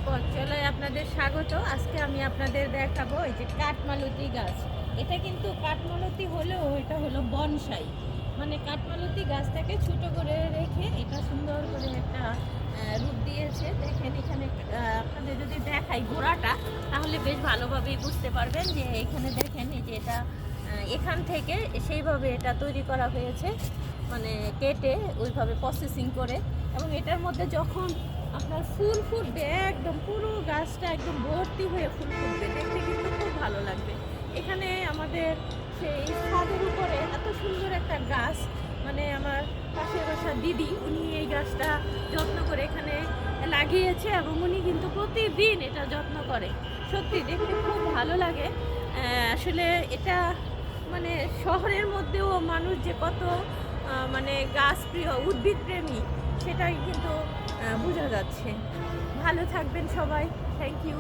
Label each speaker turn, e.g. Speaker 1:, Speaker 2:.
Speaker 1: পথ চলায় আপনাদের স্বাগত। আজকে আমি আপনাদের দেখাবো এই যে কাঠমালতি গাছ। এটা কিন্তু কাঠমালতি হলেও এটা হলো বনসাই, মানে কাঠমালতি গাছটাকে ছোট করে রেখে এটা সুন্দর করে একটা রূপ দিয়েছে। দেখেন এখানে আপনাদের যদি দেখাই গোড়াটা, তাহলে বেশ ভালোভাবেই বুঝতে পারবেন যে এখানে দেখেন এই যে এটা এখান থেকে সেইভাবে এটা তৈরি করা হয়েছে, মানে কেটে ওইভাবে প্রসেসিং করে। এবং এটার মধ্যে যখন আপনার ফুল ফুটবে, একদম পুরো গাছটা একদম ভর্তি হয়ে ফুল ফুটবে, দেখতে কিন্তু খুব ভালো লাগবে। এখানে আমাদের সেই ছাদের উপরে এত সুন্দর একটা গাছ, মানে আমার পাশের বাসার দিদি, উনি এই গাছটা যত্ন করে এখানে লাগিয়েছে এবং উনি কিন্তু প্রতিদিন এটা যত্ন করে। সত্যি দেখতে খুব ভালো লাগে। আসলে এটা মানে শহরের মধ্যেও মানুষ যে কত মানে গাছ প্রিয়, উদ্ভিদ প্রেমী, সেটাই কিন্তু বোঝা যাচ্ছে। ভালো থাকবেন সবাই। Thank you.